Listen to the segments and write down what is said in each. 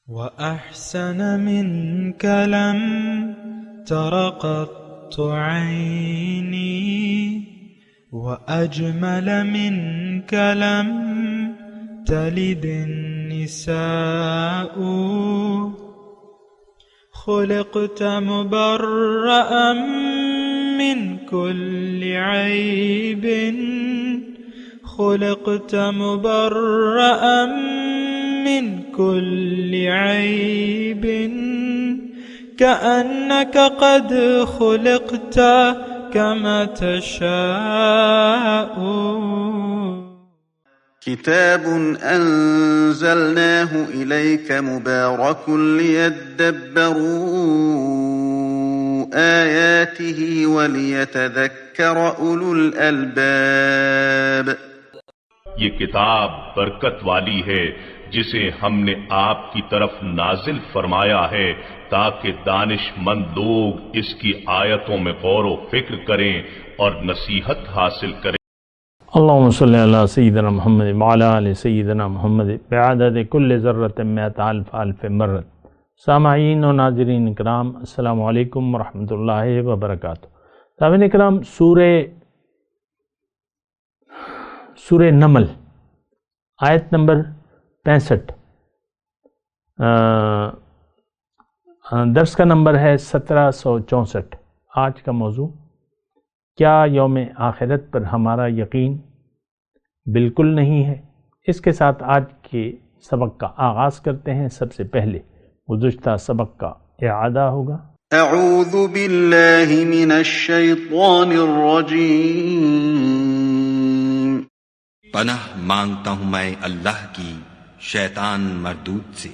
وأحسن منك لم تر قط عيني وأجمل منك لم تلد النساء خلقت مبرأ من كل عيب خلقت مبرأ من كل عيب كأنك قد خلقت كما تشاء. كتاب أنزلناه إليك مبارك ليدبروا آياته وليتذكر أولو الألباب. یہ کتاب برکت والی ہے جسے ہم نے آپ کی طرف نازل فرمایا ہے تاکہ دانش مند لوگ اس کی آیتوں میں غور و فکر کریں اور نصیحت حاصل کریں. اللہم صلی علی سیدنا محمد وعلی آل سیدنا محمد بعدد کل ذرۃ مئۃ الف الف مرۃ. سامعین و ناظرین اکرام، السلام علیکم ورحمۃ اللہ وبرکاتہ. سامعین اکرام، سورہ نمل آیت نمبر 65، درس کا نمبر ہے 1764. آج کا موضوع: کیا یوم آخرت پر ہمارا یقین بالکل نہیں ہے؟ اس کے ساتھ آج کے سبق کا آغاز کرتے ہیں. سب سے پہلے گزشتہ سبق کا اعادہ ہوگا. اعوذ باللہ من الشیطان الرجیم. پناہ مانگتا ہوں میں اللہ کی شیطان مردود سے.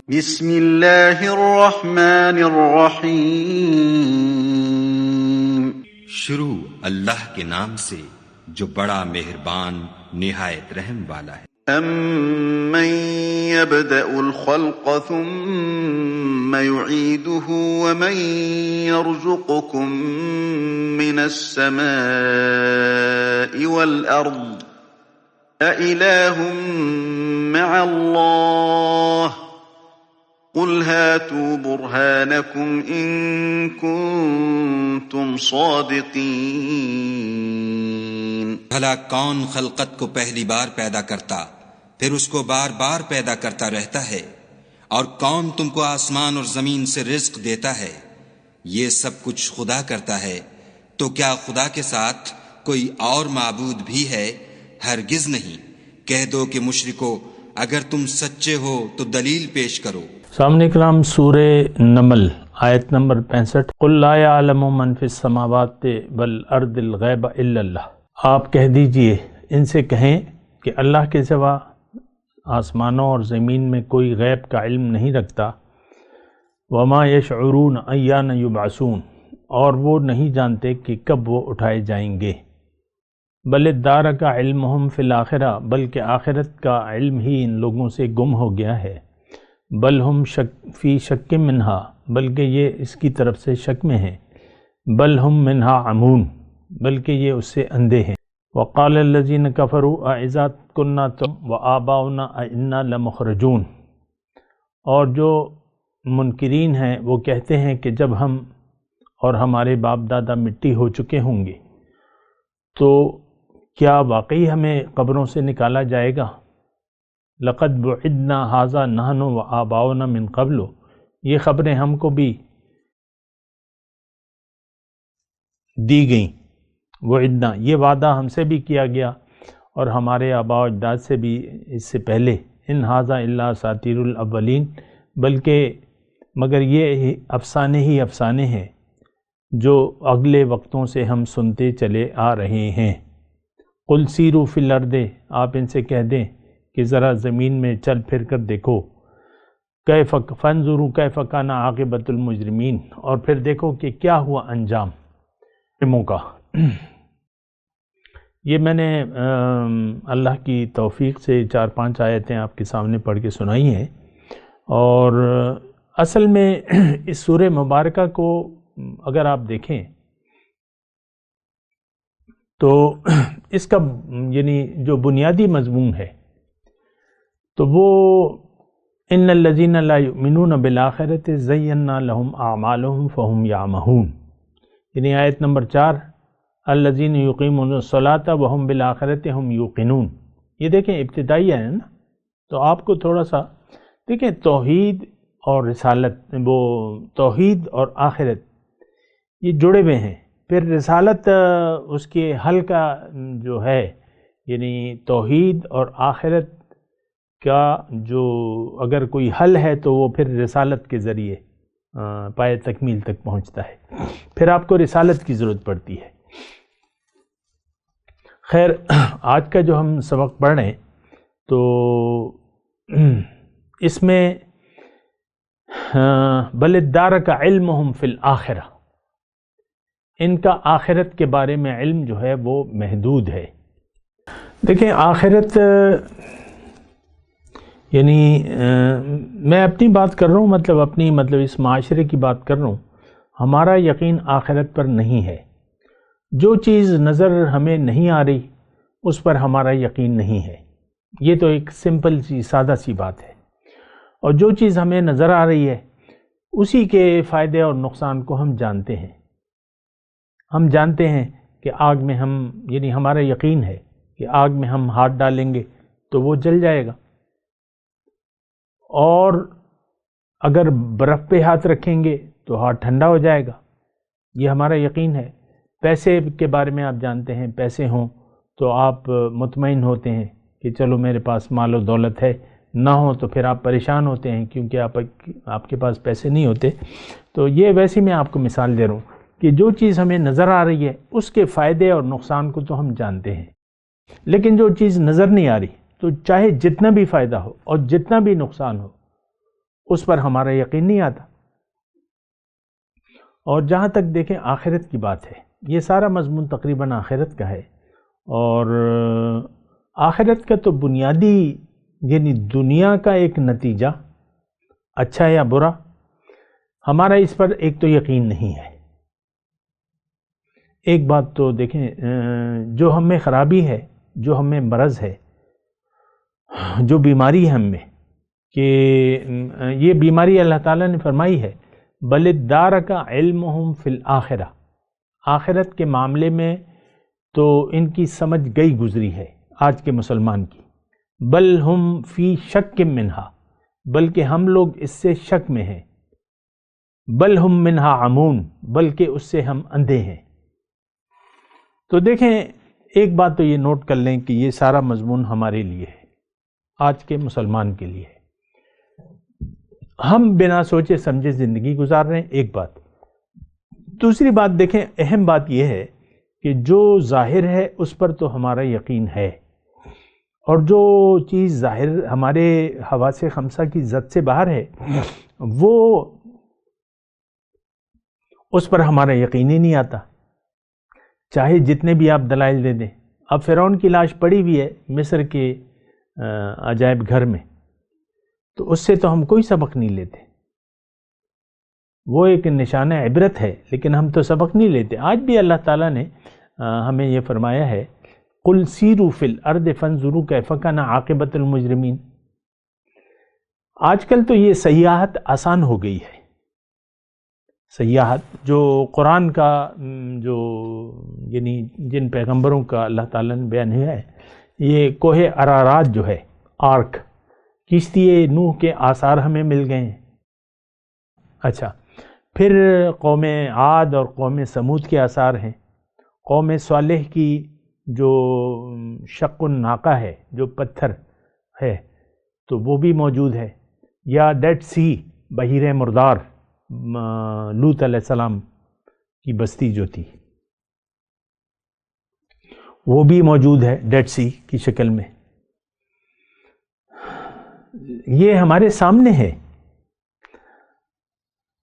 بسم اللہ الرحمن الرحیم. شروع اللہ کے نام سے جو بڑا مہربان نہایت رحم والا ہے. امن يبدأ الخلق ثم يعيده ومن يرزقكم من السماء والأرض أإله مع الله قل هاتوا برهانكم إن كنتم صادقين. بھلا کون خلقت کو پہلی بار پیدا کرتا پھر اس کو بار بار پیدا کرتا رہتا ہے؟ اور کون تم کو آسمان اور زمین سے رزق دیتا ہے؟ یہ سب کچھ خدا کرتا ہے. تو کیا خدا کے ساتھ کوئی اور معبود بھی ہے؟ ہرگز نہیں. کہہ دو کہ مشرکو اگر تم سچے ہو تو دلیل پیش کرو. سامنے اکرام، سورہ نمل آیت نمبر 65. قل لا يعلم من في السماوات والارض الغیب الا اللہ. آپ کہہ دیجئے، ان سے کہیں کہ اللہ کے سوا آسمانوں اور زمین میں کوئی غیب کا علم نہیں رکھتا. وما یشعرون ایان یبعثون، اور وہ نہیں جانتے کہ کب وہ اٹھائے جائیں گے. بل ادارک علمہم فی الآخرہ، بلکہ آخرت کا علم ہی ان لوگوں سے گم ہو گیا ہے. بل ہم فی شک منہا، بلکہ یہ اس کی طرف سے شک میں ہیں. بل ہم منہا عمون، بلکہ یہ اس سے اندھے ہیں. وقال الذین کفروا اذا کنا وآباؤنا انا لمخرجون، اور جو منکرین ہیں وہ کہتے ہیں کہ جب ہم اور ہمارے باپ دادا مٹی ہو چکے ہوں گے تو کیا واقعی ہمیں قبروں سے نکالا جائے گا؟ لقد بعدنا ھذا نحن وآباؤنا من قبل، یہ خبریں ہم کو بھی دی گئیں. وعدنا، یہ وعدہ ہم سے بھی کیا گیا اور ہمارے آباء و اجداد سے بھی اس سے پہلے. ان ھذا الا اساطیر الاولین، بلکہ مگر یہ افسانے ہی افسانے ہیں جو اگلے وقتوں سے ہم سنتے چلے آ رہے ہیں. قل سیروا فی الارض، آپ ان سے کہہ دیں کہ ذرا زمین میں چل پھر کر دیکھو. کیف فانظروا کیف کان عاقبۃ المجرمین، اور پھر دیکھو کہ کیا ہوا انجام مجرموں کا. یہ میں نے اللہ کی توفیق سے 4-5 آیتیں آپ کے سامنے پڑھ کے سنائی ہیں. اور اصل میں اس سورہ مبارکہ کو اگر آپ دیکھیں تو اس کا یعنی جو بنیادی مضمون ہے تو وہ ان الذین لا یؤمنون بالآخرۃ زینا لهم اعمالهم فهم یعمہون، یعنی آیت نمبر 4 الذین یقیمون الصلاۃ وهم بالآخرۃ هم یوقنون۔ یہ دیکھیں ابتدائی ہے نا، تو آپ کو تھوڑا سا دیکھیں توحید اور رسالت، وہ توحید اور آخرت یہ جڑے ہوئے ہیں، پھر رسالت اس کے حل کا جو ہے، یعنی توحید اور آخرت کا جو اگر کوئی حل ہے تو وہ پھر رسالت کے ذریعے پائے تکمیل تک پہنچتا ہے، پھر آپ کو رسالت کی ضرورت پڑتی ہے۔ خیر، آج کا جو ہم سبق پڑھ رہے ہیں تو اس میں بل ادارک علمہم فی الآخرہ، ان کا آخرت کے بارے میں علم جو ہے وہ محدود ہے۔ دیکھیں آخرت یعنی میں اپنی بات کر رہا ہوں، مطلب اس معاشرے کی بات کر رہا ہوں، ہمارا یقین آخرت پر نہیں ہے۔ جو چیز نظر ہمیں نہیں آ رہی اس پر ہمارا یقین نہیں ہے، یہ تو ایک سمپل سی سادہ سی بات ہے۔ اور جو چیز ہمیں نظر آ رہی ہے اسی کے فائدے اور نقصان کو ہم جانتے ہیں۔ ہم جانتے ہیں کہ آگ میں یعنی ہمارا یقین ہے کہ آگ میں ہم ہاتھ ڈالیں گے تو وہ جل جائے گا، اور اگر برف پہ ہاتھ رکھیں گے تو ہاتھ ٹھنڈا ہو جائے گا، یہ ہمارا یقین ہے۔ پیسے کے بارے میں آپ جانتے ہیں، پیسے ہوں تو آپ مطمئن ہوتے ہیں کہ چلو میرے پاس مال و دولت ہے، نہ ہو تو پھر آپ پریشان ہوتے ہیں کیونکہ آپ کے پاس پیسے نہیں ہوتے۔ تو یہ ویسے میں آپ کو مثال دے رہا ہوں کہ جو چیز ہمیں نظر آ رہی ہے اس کے فائدے اور نقصان کو تو ہم جانتے ہیں، لیکن جو چیز نظر نہیں آ رہی تو چاہے جتنا بھی فائدہ ہو اور جتنا بھی نقصان ہو اس پر ہمارا یقین نہیں آتا۔ اور جہاں تک دیکھیں آخرت کی بات ہے، یہ سارا مضمون تقریباً آخرت کا ہے، اور آخرت کا تو بنیادی یعنی دنیا کا ایک نتیجہ اچھا یا برا، ہمارا اس پر ایک تو یقین نہیں ہے۔ ایک بات تو دیکھیں، جو ہم میں خرابی ہے، جو ہم میں مرض ہے، جو بیماری ہے ہم میں، کہ یہ بیماری اللہ تعالیٰ نے فرمائی ہے بل ادارک علمہم فی الآخرہ، آخرت کے معاملے میں تو ان کی سمجھ گئی گزری ہے آج کے مسلمان کی، بل ہم فی شک منہا، بلکہ ہم لوگ اس سے شک میں ہیں، بل ہم منہا عمون، بلکہ اس سے ہم اندھے ہیں۔ تو دیکھیں ایک بات تو یہ نوٹ کر لیں کہ یہ سارا مضمون ہمارے لیے ہے، آج کے مسلمان کے لیے ہے۔ ہم بنا سوچے سمجھے زندگی گزار رہے ہیں، ایک بات۔ دوسری بات دیکھیں، اہم بات یہ ہے کہ جو ظاہر ہے اس پر تو ہمارا یقین ہے، اور جو چیز ظاہر ہمارے حواس خمسہ کی زد سے باہر ہے وہ اس پر ہمارا یقین ہی نہیں آتا، چاہے جتنے بھی آپ دلائل دے دیں۔ اب فرعون کی لاش پڑی ہوئی ہے مصر کے عجائب گھر میں، تو اس سے تو ہم کوئی سبق نہیں لیتے، وہ ایک نشانہ عبرت ہے، لیکن ہم تو سبق نہیں لیتے۔ آج بھی اللہ تعالیٰ نے ہمیں یہ فرمایا ہے قُلْ سِیرُوا فِی الْأَرْضِ فَانْظُرُوا کَیْفَ کَانَ عَاقِبَةُ الْمُجْرِمِینَ۔ آج کل تو یہ سیاحت آسان ہو گئی ہے، سیاحت جو قرآن کا جو یعنی جن پیغمبروں کا اللہ تعالیٰ نے بیان ہے، یہ کوہ ارارات جو ہے، آرک، کشتی نوح کے آثار ہمیں مل گئے ہیں۔ اچھا، پھر قوم عاد اور قوم سمود کے آثار ہیں، قوم صالح کی جو شق الناقہ ہے، جو پتھر ہے، تو وہ بھی موجود ہے، یا ڈیڈ سی، بحیرہ مردار، لوط علیہ السلام کی بستی جو تھی وہ بھی موجود ہے ڈیڈ سی کی شکل میں۔ یہ ہمارے سامنے ہے،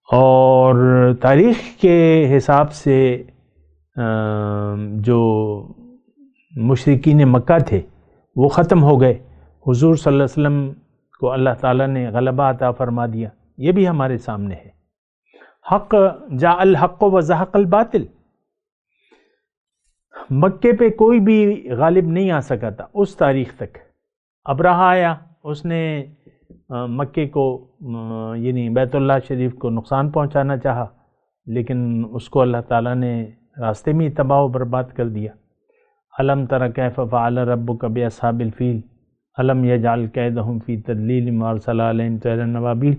اور تاریخ کے حساب سے جو مشرکین مکہ تھے وہ ختم ہو گئے، حضور صلی اللہ علیہ وسلم کو اللہ تعالیٰ نے غلبہ عطا فرما دیا، یہ بھی ہمارے سامنے ہے۔ حق جاء الحق وزہق الباطل، مکے پہ کوئی بھی غالب نہیں آ سکا تھا اس تاریخ تک۔ ابرہہ آیا، اس نے مکے کو یعنی بیت اللہ شریف کو نقصان پہنچانا چاہا، لیکن اس کو اللہ تعالیٰ نے راستے میں تباہ و برباد کر دیا۔ الم تر کیف فعل ربک باصحاب الفیل الم یجعل کیدہم فی تضلیل وارسل علیہم طیرا ابابیل۔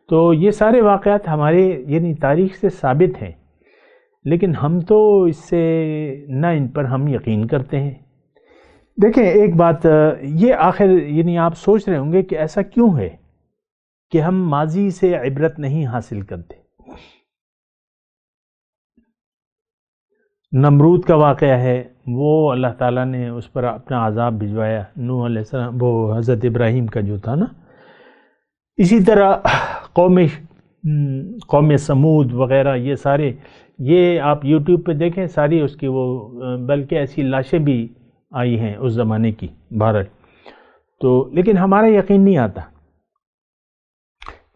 تو یہ سارے واقعات ہمارے یعنی تاریخ سے ثابت ہیں، لیکن ہم تو اس سے نہ ان پر ہم یقین کرتے ہیں۔ دیکھیں ایک بات یہ آخر یعنی آپ سوچ رہے ہوں گے کہ ایسا کیوں ہے کہ ہم ماضی سے عبرت نہیں حاصل کرتے۔ نمرود کا واقعہ ہے، وہ اللہ تعالیٰ نے اس پر اپنا عذاب بھجوایا، نوح علیہ السلام وہ حضرت ابراہیم کا جو تھا نا۔ اسی طرح قوم سمود وغیرہ یہ سارے، یہ آپ یوٹیوب پہ دیکھیں ساری اس کی وہ بلکہ ایسی لاشیں بھی آئی ہیں اس زمانے کی بہرحال۔ تو لیکن ہمارا یقین نہیں آتا۔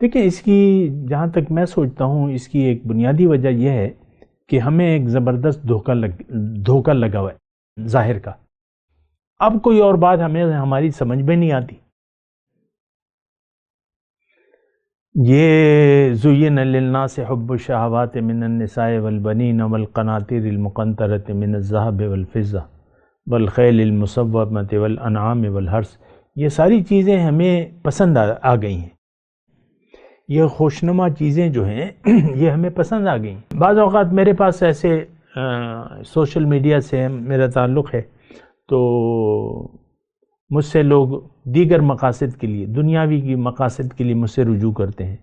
دیکھیں اس کی جہاں تک میں سوچتا ہوں اس کی ایک بنیادی وجہ یہ ہے کہ ہمیں ایک زبردست دھوکہ لگا ہوا ہے ظاہر کا۔ اب کوئی اور بات ہمیں ہماری سمجھ میں نہیں آتی۔ یہ زین للناس حب الشہوات من النساء والبنین والقناطیر المقنطرۃ من الذہب والفضہ والخیل المسومۃ والانعام والحرث، یہ ساری چیزیں ہمیں پسند آ گئی ہیں۔ یہ خوشنما چیزیں جو ہیں یہ ہمیں پسند آ گئی ہیں۔ بعض اوقات میرے پاس ایسے سوشل میڈیا سے میرا تعلق ہے، تو مجھ سے لوگ دیگر مقاصد کے لیے، دنیاوی کی مقاصد کے لیے مجھ سے رجوع کرتے ہیں۔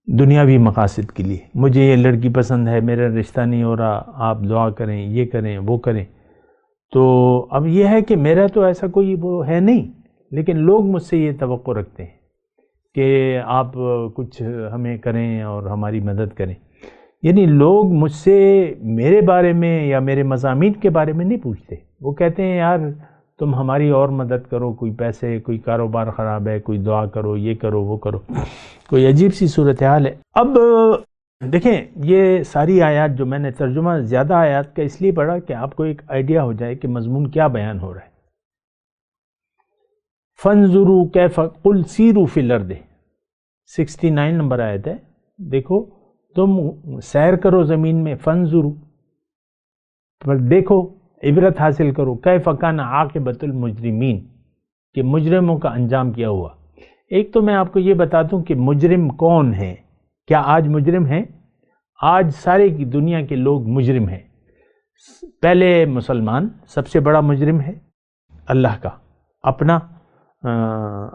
دنیاوی مقاصد کے لیے، مجھے یہ لڑکی پسند ہے، میرا رشتہ نہیں ہو رہا، آپ دعا کریں، یہ کریں وہ کریں۔ تو اب یہ ہے کہ میرا تو ایسا کوئی وہ ہے نہیں، لیکن لوگ مجھ سے یہ توقع رکھتے ہیں کہ آپ کچھ ہمیں کریں اور ہماری مدد کریں۔ یعنی لوگ مجھ سے میرے بارے میں یا میرے مضامین کے بارے میں نہیں پوچھتے، وہ کہتے ہیں یار تم ہماری اور مدد کرو، کوئی پیسے، کوئی کاروبار خراب ہے، کوئی دعا کرو، یہ کرو وہ کرو، کوئی عجیب سی صورتحال ہے۔ اب دیکھیں یہ ساری آیات جو میں نے ترجمہ زیادہ آیات کا اس لیے پڑھا کہ آپ کو ایک آئیڈیا ہو جائے کہ مضمون کیا بیان ہو رہا ہے۔ فانظروا کیف قل سیروا فی الارض 69 نمبر آیت ہے، دیکھو تم سیر کرو زمین میں، فانظروا پر دیکھو، عبرت حاصل کرو، کیف کان عاقبۃ المجرمین، کہ مجرموں کا انجام کیا ہوا۔ ایک تو میں آپ کو یہ بتا دوں کہ مجرم کون ہے۔ کیا آج مجرم ہیں؟ آج سارے کی دنیا کے لوگ مجرم ہیں۔ پہلے مسلمان سب سے بڑا مجرم ہے، اللہ کا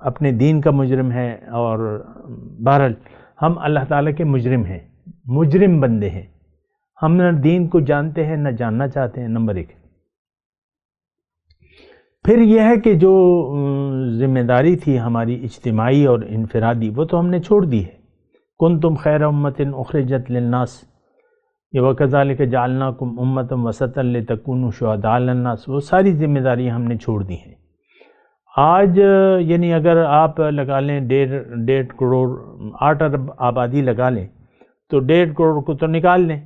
اپنے دین کا مجرم ہے، اور بہرحال ہم اللہ تعالیٰ کے مجرم ہیں، مجرم بندے ہیں۔ ہم نہ دین کو جانتے ہیں نہ جاننا چاہتے ہیں، نمبر 1۔ پھر یہ ہے کہ جو ذمہ داری تھی ہماری اجتماعی اور انفرادی، وہ تو ہم نے چھوڑ دی ہے۔ کنتم خیر امۃ اخرجت للناس وکذالک جعلناکم امۃ وسطا لتکونوا شہداء علی الناس، وہ ساری ذمہ داریاں ہم نے چھوڑ دی ہیں۔ آج یعنی اگر آپ لگا لیں 1.5 کروڑ 8 ارب آبادی لگا لیں تو 1.5 کروڑ کو تو نکال لیں،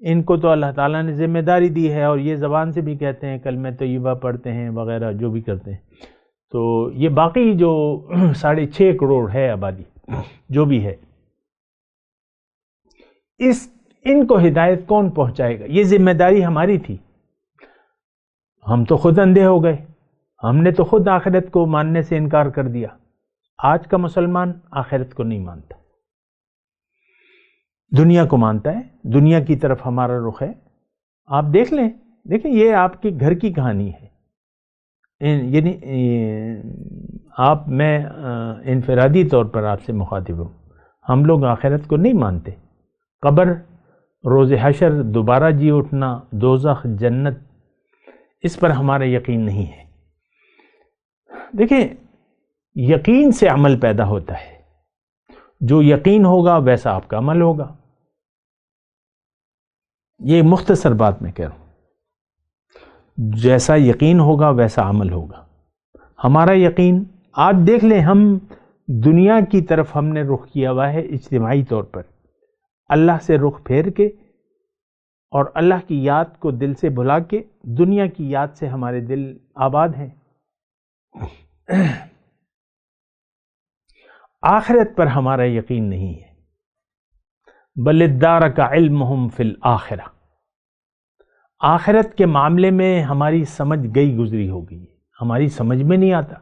ان کو تو اللہ تعالیٰ نے ذمہ داری دی ہے، اور یہ زبان سے بھی کہتے ہیں، کلمہ طیبہ پڑھتے ہیں وغیرہ جو بھی کرتے ہیں۔ تو یہ باقی جو 6.5 کروڑ ہے آبادی جو بھی ہے، ان کو ہدایت کون پہنچائے گا؟ یہ ذمہ داری ہماری تھی، ہم تو خود اندھے ہو گئے، ہم نے تو خود آخرت کو ماننے سے انکار کر دیا۔ آج کا مسلمان آخرت کو نہیں مانتا، دنیا کو مانتا ہے، دنیا کی طرف ہمارا رخ ہے۔ آپ دیکھ لیں، دیکھیں یہ آپ کے گھر کی کہانی ہے، یعنی میں انفرادی طور پر آپ سے مخاطب ہوں۔ ہم لوگ آخرت کو نہیں مانتے، قبر، روز حشر، دوبارہ جی اٹھنا، دوزخ، جنت، اس پر ہمارا یقین نہیں ہے۔ دیکھیں یقین سے عمل پیدا ہوتا ہے، جو یقین ہوگا ویسا آپ کا عمل ہوگا۔ یہ مختصر بات میں کہہ رہا ہوں، جیسا یقین ہوگا ویسا عمل ہوگا۔ ہمارا یقین، آج دیکھ لیں ہم دنیا کی طرف ہم نے رخ کیا ہوا ہے اجتماعی طور پر، اللہ سے رخ پھیر کے اور اللہ کی یاد کو دل سے بھلا کے دنیا کی یاد سے ہمارے دل آباد ہیں۔ آخرت پر ہمارا یقین نہیں ہے. بل ادارک علمہم فی الآخرہ، آخرت کے معاملے میں ہماری سمجھ گئی گزری ہو گئی ہے، ہماری سمجھ میں نہیں آتا.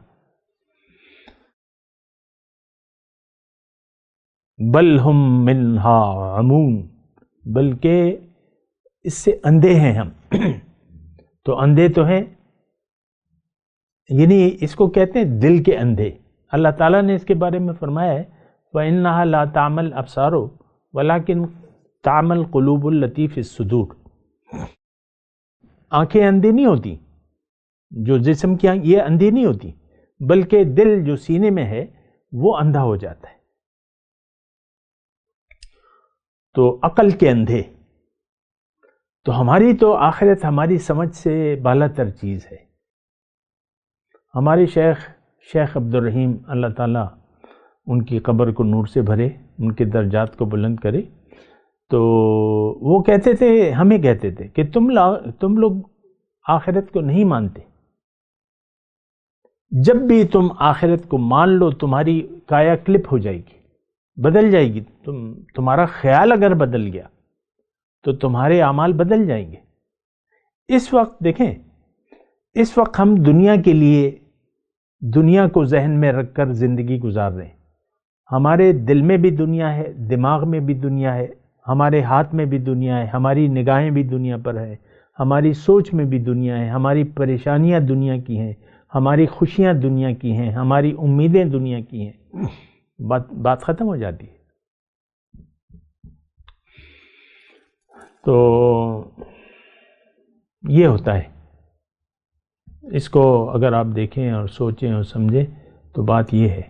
بل ہم منہا عمون، بلکہ اس سے اندھے ہیں ہم. تو اندھے تو ہیں، یعنی اس کو کہتے ہیں دل کے اندھے. اللہ تعالیٰ نے اس کے بارے میں فرمایا ہے وَإِنَّهَا لَا تَعْمَى الْأَبْصَارُ وَلَكِنْ تَعْمَى الْقُلُوبُ الَّتِي فِي الصُّدُورِ. آنکھیں اندھی نہیں ہوتی، جو جسم کی یہ اندھی نہیں ہوتی، بلکہ دل جو سینے میں ہے وہ اندھا ہو جاتا ہے. تو عقل کے اندھے. تو ہماری تو آخرت ہماری سمجھ سے بالا تر چیز ہے. ہمارے شیخ عبد الرحیم، اللہ تعالیٰ ان کی قبر کو نور سے بھرے، ان کے درجات کو بلند کرے، تو وہ کہتے تھے، ہمیں کہتے تھے کہ تم لوگ آخرت کو نہیں مانتے. جب بھی تم آخرت کو مان لو تمہاری کایا کلپ ہو جائے گی، بدل جائے گی. تمہارا خیال اگر بدل گیا تو تمہارے اعمال بدل جائیں گے. اس وقت دیکھیں، اس وقت ہم دنیا کے لیے دنیا کو ذہن میں رکھ کر زندگی گزار رہے ہیں. ہمارے دل میں بھی دنیا ہے، دماغ میں بھی دنیا ہے، ہمارے ہاتھ میں بھی دنیا ہے، ہماری نگاہیں بھی دنیا پر ہے، ہماری سوچ میں بھی دنیا ہے، ہماری پریشانیاں دنیا کی ہیں، ہماری خوشیاں دنیا کی ہیں، ہماری امیدیں دنیا کی ہیں. بات ختم ہو جاتی ہے. تو یہ ہوتا ہے. اس کو اگر آپ دیکھیں اور سوچیں اور سمجھیں تو بات یہ ہے.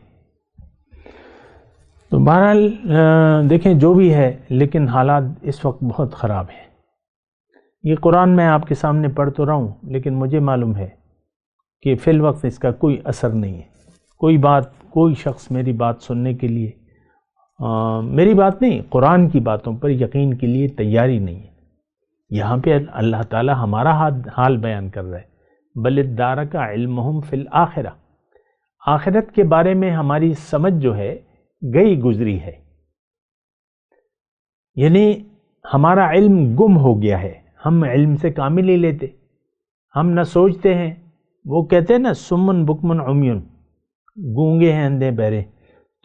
تو بہرحال دیکھیں جو بھی ہے، لیکن حالات اس وقت بہت خراب ہیں. یہ قرآن میں آپ کے سامنے پڑھ تو رہا ہوں، لیکن مجھے معلوم ہے کہ فی الوقت اس کا کوئی اثر نہیں ہے. کوئی شخص میری بات سننے کے لیے، میری بات نہیں، قرآن کی باتوں پر یقین کے لیے تیاری نہیں ہے. یہاں پہ اللہ تعالیٰ ہمارا حال بیان کر رہا ہے. بل ادارک علمہم فی الآخرہ، آخرت کے بارے میں ہماری سمجھ جو ہے گئی گزری ہے. یعنی ہمارا علم گم ہو گیا ہے. ہم علم سے کام ہی نہیں لیتے، ہم نہ سوچتے ہیں. وہ کہتے ہیں نا سمن بکمن عمیون، گونگے ہیں، اندھے بہرے.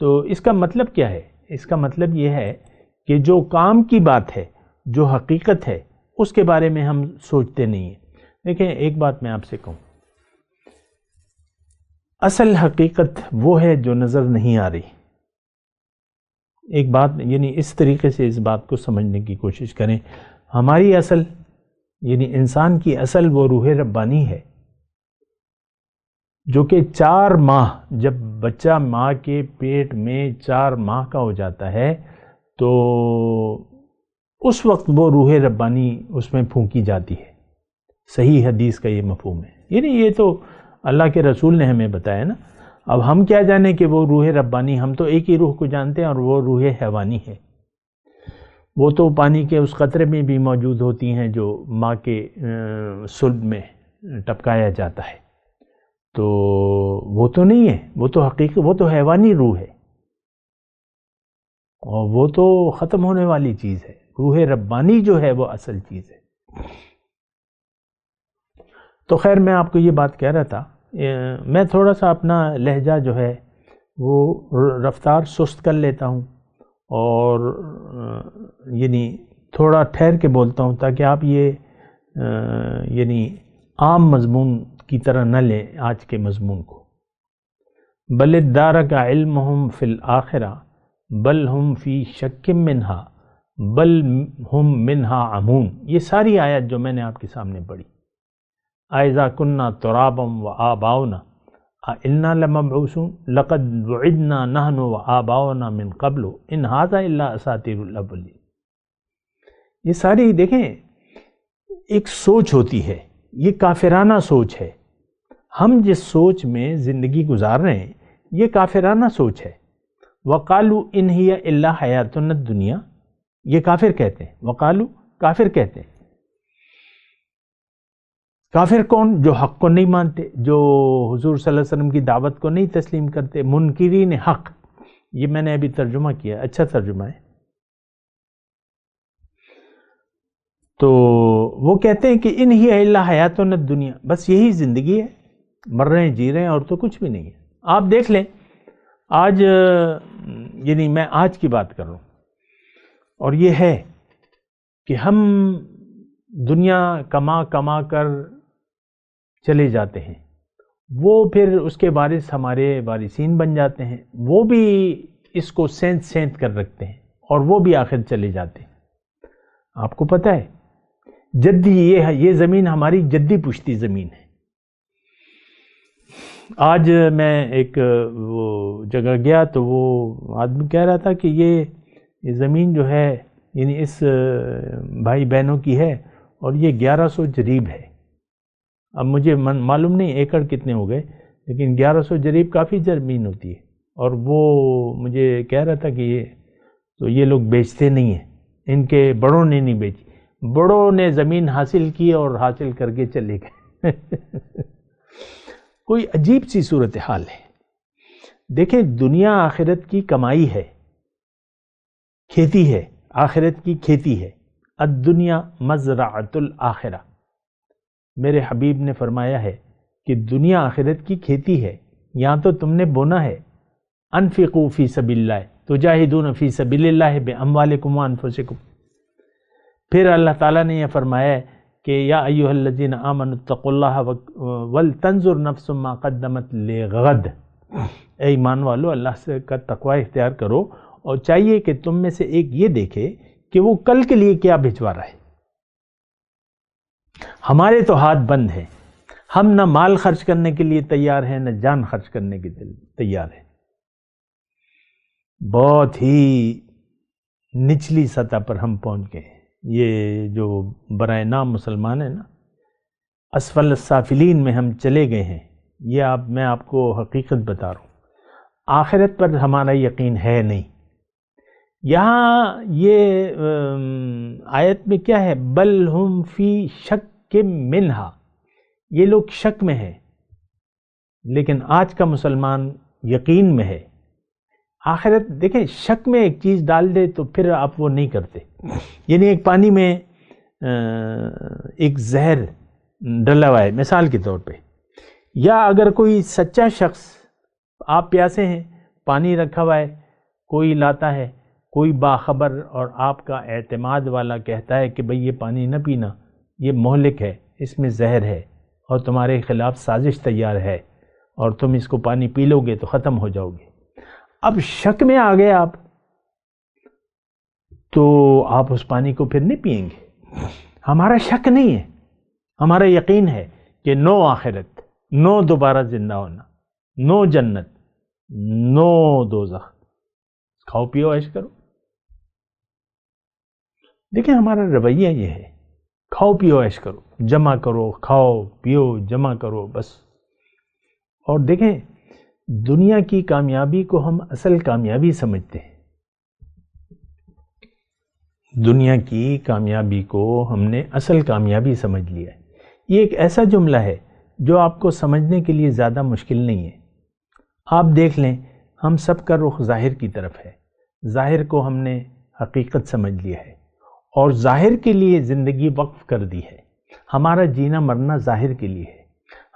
تو اس کا مطلب کیا ہے؟ اس کا مطلب یہ ہے کہ جو کام کی بات ہے، جو حقیقت ہے، اس کے بارے میں ہم سوچتے نہیں ہیں. دیکھیں ایک بات میں آپ سے کہوں، اصل حقیقت وہ ہے جو نظر نہیں آ رہی. ایک بات یعنی اس طریقے سے اس بات کو سمجھنے کی کوشش کریں. ہماری اصل یعنی انسان کی اصل وہ روح ربانی ہے جو کہ 4 ماہ، جب بچہ ماں کے پیٹ میں 4 ماہ کا ہو جاتا ہے تو اس وقت وہ روح ربانی اس میں پھونکی جاتی ہے. صحیح حدیث کا یہ مفہوم ہے. یعنی یہ تو اللہ کے رسول نے ہمیں بتایا نا. اب ہم کیا جانیں کہ وہ روح ربانی، ہم تو ایک ہی روح کو جانتے ہیں اور وہ روح حیوانی ہے. وہ تو پانی کے اس قطرے میں بھی موجود ہوتی ہیں جو ماں کے صلب میں ٹپکایا جاتا ہے. تو وہ تو نہیں ہے، وہ تو حقیقت، وہ تو حیوانی روح ہے اور وہ تو ختم ہونے والی چیز ہے. روح ربانی جو ہے وہ اصل چیز ہے. تو خیر میں آپ کو یہ بات کہہ رہا تھا، میں تھوڑا سا اپنا لہجہ جو ہے وہ رفتار سست کر لیتا ہوں اور یعنی تھوڑا ٹھہر کے بولتا ہوں تاکہ آپ یہ یعنی عام مضمون کی طرح نہ لیں آج کے مضمون کو. بل ادارک علمہم فی الآخرہ بل ہم فی شک منہا بل ہم منہا عمون. یہ ساری آیت جو میں نے آپ کے سامنے پڑھی، اذا کننا ترابا وآباؤنا انا لمبعوثون لقد وعدنا نحن وآباؤنا من قبل ان ھذا الا اساطیر الاولین. یہ ساری دیکھیں ایک سوچ ہوتی ہے، یہ کافرانہ سوچ ہے. ہم جس سوچ میں زندگی گزار رہے ہیں یہ کافرانہ سوچ ہے. وقالوا ان ہی الا حیاتنا الدنیا، یہ کافر کہتے ہیں. وقالوا، کافر کہتے ہیں. کافر کون؟ جو حق کو نہیں مانتے، جو حضور صلی اللہ علیہ وسلم کی دعوت کو نہیں تسلیم کرتے، منکرین حق. یہ میں نے ابھی ترجمہ کیا، اچھا ترجمہ ہے۔ تو وہ کہتے ہیں کہ ان ہی الا حیاتنا الدنیا، بس یہی زندگی ہے، مر رہے ہیں جی رہے ہیں، اور تو کچھ بھی نہیں ہے۔ آپ دیکھ لیں آج، یعنی میں آج کی بات کر رہا ہوں، اور یہ ہے کہ ہم دنیا کما کما کر چلے جاتے ہیں، وہ پھر اس کے وارث ہمارے وارثین بن جاتے ہیں، وہ بھی اس کو سینت سینت کر رکھتے ہیں، اور وہ بھی آخر چلے جاتے ہیں۔ آپ کو پتہ ہے جدی یہ زمین ہماری جدی پشتی زمین ہے۔ آج میں ایک وہ جگہ گیا تو وہ آدمی کہہ رہا تھا کہ یہ زمین جو ہے یعنی اس بھائی بہنوں کی ہے، اور یہ 1100 جریب ہے۔ اب مجھے معلوم نہیں ایکڑ کتنے ہو گئے، لیکن 1100 جریب کافی زمین ہوتی ہے، اور وہ مجھے کہہ رہا تھا کہ یہ لوگ بیچتے نہیں ہیں، ان کے بڑوں نے نہیں بیچی، بڑوں نے زمین حاصل کی اور حاصل کر کے چلے گئے۔ کوئی عجیب سی صورتحال ہے۔ دیکھیں دنیا آخرت کی کمائی ہے، کھیتی ہے، آخرت کی کھیتی ہے۔ الدنیا مزرعۃ الآخرہ، میرے حبیب نے فرمایا ہے کہ دنیا آخرت کی کھیتی ہے، یہاں تو تم نے بونا ہے۔ انفقوا فی سبیل اللہ تجاہدون فی سبیل اللہ باموالکم وانفسکم۔ پھر اللہ تعالیٰ نے یہ فرمایا ہے کہ یا ایھا الذین آمنوا اتقوا اللہ ولتنظر نفس ما قدمت لغد۔ اے ایمان والو، اللہ سے کا تقوی اختیار کرو، اور چاہیے کہ تم میں سے ایک یہ دیکھے کہ وہ کل کے لیے کیا بھجوا رہا ہے۔ ہمارے تو ہاتھ بند ہیں، ہم نہ مال خرچ کرنے کے لیے تیار ہیں، نہ جان خرچ کرنے کے لیے تیار ہیں۔ بہت ہی نچلی سطح پر ہم پہنچ گئے ہیں۔ یہ جو برائے نام مسلمان ہیں نا، اسفل السافلین میں ہم چلے گئے ہیں۔ یہ میں آپ کو حقیقت بتا رہا ہوں، آخرت پر ہمارا یقین ہے نہیں۔ یہاں یہ آیت میں کیا ہے؟ بل ہم فی شک منہا، یہ لوگ شک میں ہیں، لیکن آج کا مسلمان یقین میں ہے۔ آخرت دیکھیں، شک میں ایک چیز ڈال دے تو پھر آپ وہ نہیں کرتے۔ یعنی ایک پانی میں ایک زہر ڈلا ہوا ہے مثال کے طور پہ، یا اگر کوئی سچا شخص، آپ پیاسے ہیں، پانی رکھا ہوا ہے، کوئی لاتا ہے، کوئی باخبر اور آپ کا اعتماد والا کہتا ہے کہ بھئی یہ پانی نہ پینا، یہ مہلک ہے، اس میں زہر ہے، اور تمہارے خلاف سازش تیار ہے، اور تم اس کو پانی پی لو گے تو ختم ہو جاؤ گے۔ اب شک میں آ گئے آپ، تو آپ اس پانی کو پھر نہیں پئیں گے۔ ہمارا شک نہیں ہے، ہمارا یقین ہے کہ نو آخرت، نو دوبارہ زندہ ہونا، نو جنت، نو دوزخ، کھاؤ پیو عیش کرو۔ دیکھیں ہمارا رویہ یہ ہے، کھاؤ پیو عیش کرو، جمع کرو، کھاؤ پیو جمع کرو، بس۔ اور دیکھیں دنیا کی کامیابی کو ہم اصل کامیابی سمجھتے ہیں، دنیا کی کامیابی کو ہم نے اصل کامیابی سمجھ لیا ہے۔ یہ ایک ایسا جملہ ہے جو آپ کو سمجھنے کے لیے زیادہ مشکل نہیں ہے۔ آپ دیکھ لیں، ہم سب کا رخ ظاہر کی طرف ہے، ظاہر کو ہم نے حقیقت سمجھ لیا ہے، اور ظاہر کے لیے زندگی وقف کر دی ہے۔ ہمارا جینا مرنا ظاہر کے لیے ہے،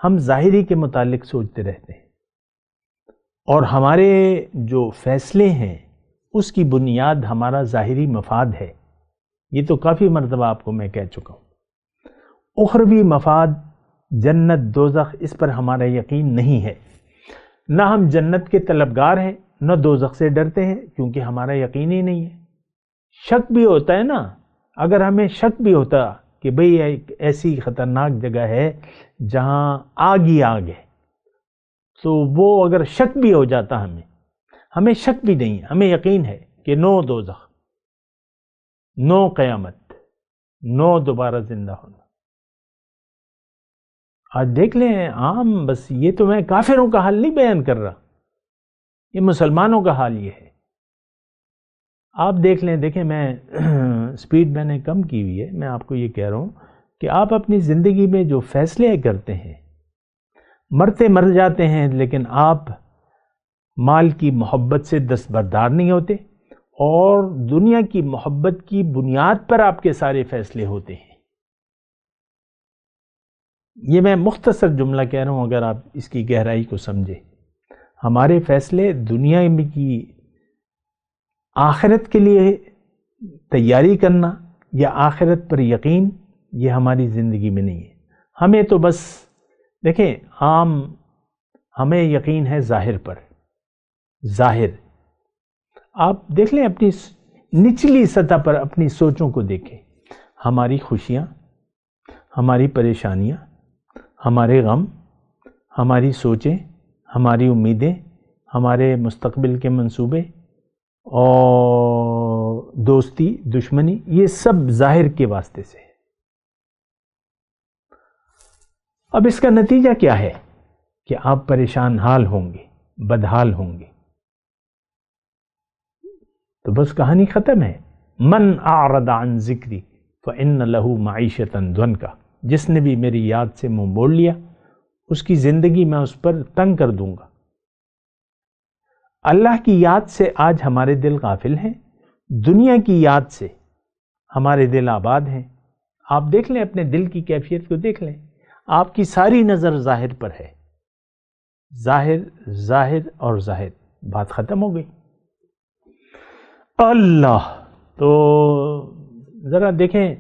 ہم ظاہری کے متعلق سوچتے رہتے ہیں، اور ہمارے جو فیصلے ہیں اس کی بنیاد ہمارا ظاہری مفاد ہے۔ یہ تو کافی مرتبہ آپ کو میں کہہ چکا ہوں۔ اخروی مفاد، جنت دوزخ، اس پر ہمارا یقین نہیں ہے۔ نہ ہم جنت کے طلبگار ہیں، نہ دوزخ سے ڈرتے ہیں، کیونکہ ہمارا یقین ہی نہیں ہے۔ شک بھی ہوتا ہے نا، اگر ہمیں شک بھی ہوتا کہ بھئی ایک ایسی خطرناک جگہ ہے جہاں آگ ہی آگ ہے، تو وہ اگر شک بھی ہو جاتا ہمیں شک بھی نہیں ہے، ہمیں یقین ہے کہ نو دوزخ، نو قیامت، نو دوبارہ زندہ ہونا۔ آج دیکھ لیں عام، بس یہ تو میں کافروں کا حال نہیں بیان کر رہا، یہ مسلمانوں کا حال یہ ہے۔ آپ دیکھ لیں، دیکھیں میں سپیڈ میں نے کم کی ہوئی ہے، میں آپ کو یہ کہہ رہا ہوں کہ آپ اپنی زندگی میں جو فیصلے کرتے ہیں، مرتے مر جاتے ہیں، لیکن آپ مال کی محبت سے دستبردار نہیں ہوتے، اور دنیا کی محبت کی بنیاد پر آپ کے سارے فیصلے ہوتے ہیں۔ یہ میں مختصر جملہ کہہ رہا ہوں، اگر آپ اس کی گہرائی کو سمجھیں۔ ہمارے فیصلے دنیا میں کی آخرت کے لیے تیاری کرنا یا آخرت پر یقین، یہ ہماری زندگی میں نہیں ہے۔ ہمیں تو بس دیکھیں، ہمیں یقین ہے ظاہر پر۔ ظاہر آپ دیکھ لیں، اپنی نچلی سطح پر اپنی سوچوں کو دیکھیں، ہماری خوشیاں، ہماری پریشانیاں، ہمارے غم، ہماری سوچیں، ہماری امیدیں، ہمارے مستقبل کے منصوبے اور دوستی دشمنی، یہ سب ظاہر کے واسطے سے ہے۔ اب اس کا نتیجہ کیا ہے کہ آپ پریشان حال ہوں گے، بدحال ہوں گے، تو بس کہانی ختم ہے۔ من اعرض عن ذکری فإن له معیشۃ ضنکا، جس نے بھی میری یاد سے منہ موڑ لیا، اس کی زندگی میں اس پر تنگ کر دوں گا۔ اللہ کی یاد سے آج ہمارے دل غافل ہیں، دنیا کی یاد سے ہمارے دل آباد ہیں۔ آپ دیکھ لیں، اپنے دل کی کیفیت کو دیکھ لیں، آپ کی ساری نظر ظاہر پر ہے، ظاہر ظاہر اور ظاہر، بات ختم ہو گئی۔ اللہ تو ذرا دیکھیں،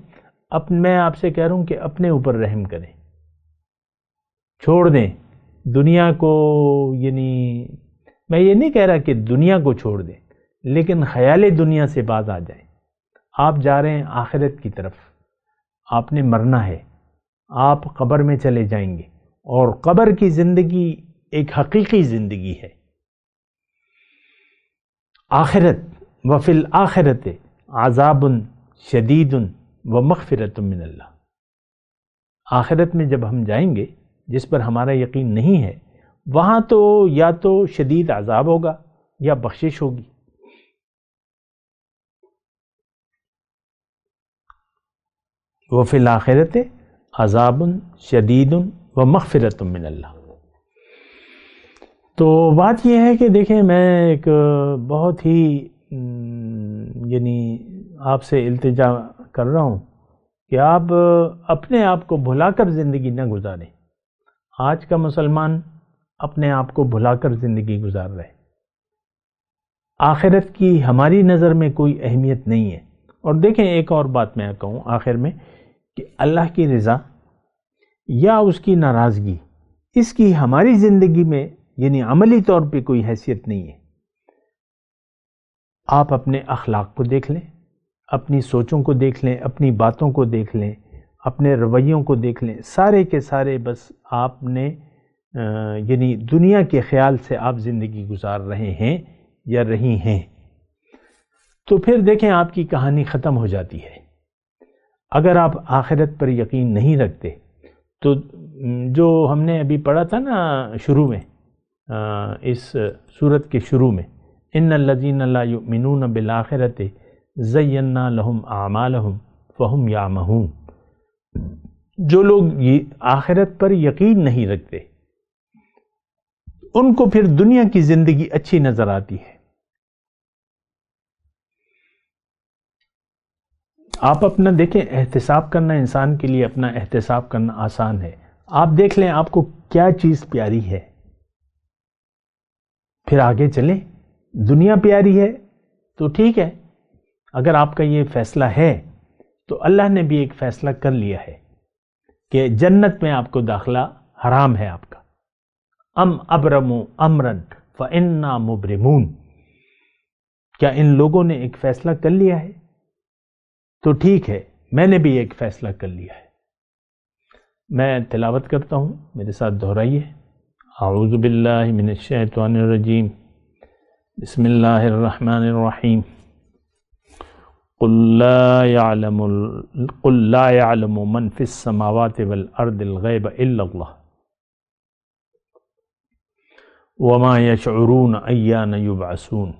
میں آپ سے کہہ رہا ہوں کہ اپنے اوپر رحم کریں، چھوڑ دیں دنیا کو۔ یعنی میں یہ نہیں کہہ رہا کہ دنیا کو چھوڑ دیں، لیکن خیال دنیا سے باز آ جائیں۔ آپ جا رہے ہیں آخرت کی طرف، آپ نے مرنا ہے، آپ قبر میں چلے جائیں گے، اور قبر کی زندگی ایک حقیقی زندگی ہے۔ آخرت وفی الآخرت عذاب شدید ومغفرۃ من اللہ، آخرت میں جب ہم جائیں گے جس پر ہمارا یقین نہیں ہے، وہاں تو یا تو شدید عذاب ہوگا یا بخشش ہوگی۔ وفی الآخرت عذاب شدید ومغفرۃ من اللہ۔ تو بات یہ ہے کہ دیکھیں، میں ایک بہت ہی یعنی آپ سے التجا کر رہا ہوں کہ آپ اپنے آپ کو بھلا کر زندگی نہ گزاریں۔ آج کا مسلمان اپنے آپ کو بھلا کر زندگی گزار رہے، آخرت کی ہماری نظر میں کوئی اہمیت نہیں ہے۔ اور دیکھیں، ایک اور بات میں کہوں آخر میں، کہ اللہ کی رضا یا اس کی ناراضگی، اس کی ہماری زندگی میں یعنی عملی طور پہ کوئی حیثیت نہیں ہے۔ آپ اپنے اخلاق کو دیکھ لیں، اپنی سوچوں کو دیکھ لیں، اپنی باتوں کو دیکھ لیں، اپنے رویوں کو دیکھ لیں، سارے کے سارے بس آپ نے یعنی دنیا کے خیال سے آپ زندگی گزار رہے ہیں یا رہی ہیں، تو پھر دیکھیں آپ کی کہانی ختم ہو جاتی ہے۔ اگر آپ آخرت پر یقین نہیں رکھتے تو جو ہم نے ابھی پڑھا تھا نا شروع میں، اس سورت کے شروع میں، ان الذین لا یؤمنون بالآخرۃ زینا لہم اعمالہم فہم یعمہون، جو لوگ آخرت پر یقین نہیں رکھتے ان کو پھر دنیا کی زندگی اچھی نظر آتی ہے۔ آپ اپنا دیکھیں، احتساب کرنا انسان کے لیے اپنا احتساب کرنا آسان ہے۔ آپ دیکھ لیں آپ کو کیا چیز پیاری ہے، پھر آگے چلیں۔ دنیا پیاری ہے تو ٹھیک ہے، اگر آپ کا یہ فیصلہ ہے تو اللہ نے بھی ایک فیصلہ کر لیا ہے کہ جنت میں آپ کو داخلہ حرام ہے آپ کا۔ ام ابرموا امرا فانا مبرمون، کیا ان لوگوں نے ایک فیصلہ کر لیا ہے؟ تو ٹھیک ہے، میں نے بھی ایک فیصلہ کر لیا ہے۔ میں تلاوت کرتا ہوں، میرے ساتھ دہرائیے۔ اعوذ باللہ من الشیطان الرجیم، بسم اللہ الرحمن الرحیم۔ قل لا يعلم من في السماوات والارض الغیب الا اللہ وما يشعرون ایان یبعثون۔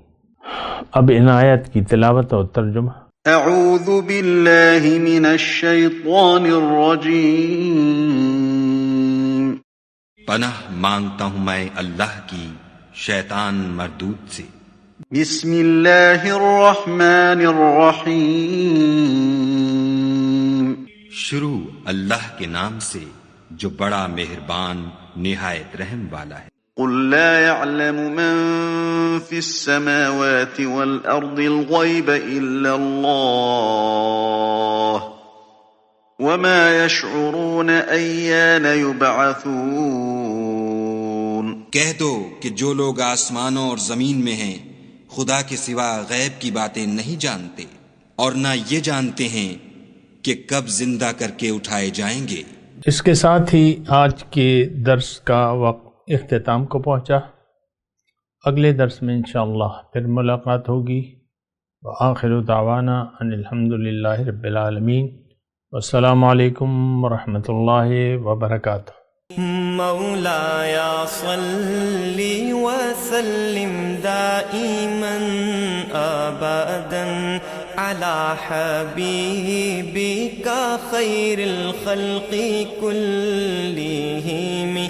اب ان آیت کی تلاوت اور ترجمہ۔ اعوذ باللہ من الشیطان الرجیم۔ پناہ مانگتا ہوں میں اللہ کی شیطان مردود سے۔ بسم اللہ الرحمن الرحیم، شروع اللہ کے نام سے جو بڑا مہربان نہایت رحم والا ہے۔ قل لا يعلم من في السماوات والأرض الغيب إلا الله وما يشعرون أيان يبعثون۔ کہہ دو کہ جو لوگ آسمانوں اور زمین میں ہیں خدا کے سوا غیب کی باتیں نہیں جانتے اور نہ یہ جانتے ہیں کہ کب زندہ کر کے اٹھائے جائیں گے۔ اس کے ساتھ ہی آج کے درس کا وقت اختتام کو پہنچا۔ اگلے درس میں انشاءاللہ پھر ملاقات ہوگی۔ وآخر دعوانا ان الحمدللہ رب العالمین، والسلام علیکم ورحمۃ اللہ وبرکاتہ۔ مولاي صل وسلم دائما ابدا على حبيبك خير الخلق كلهم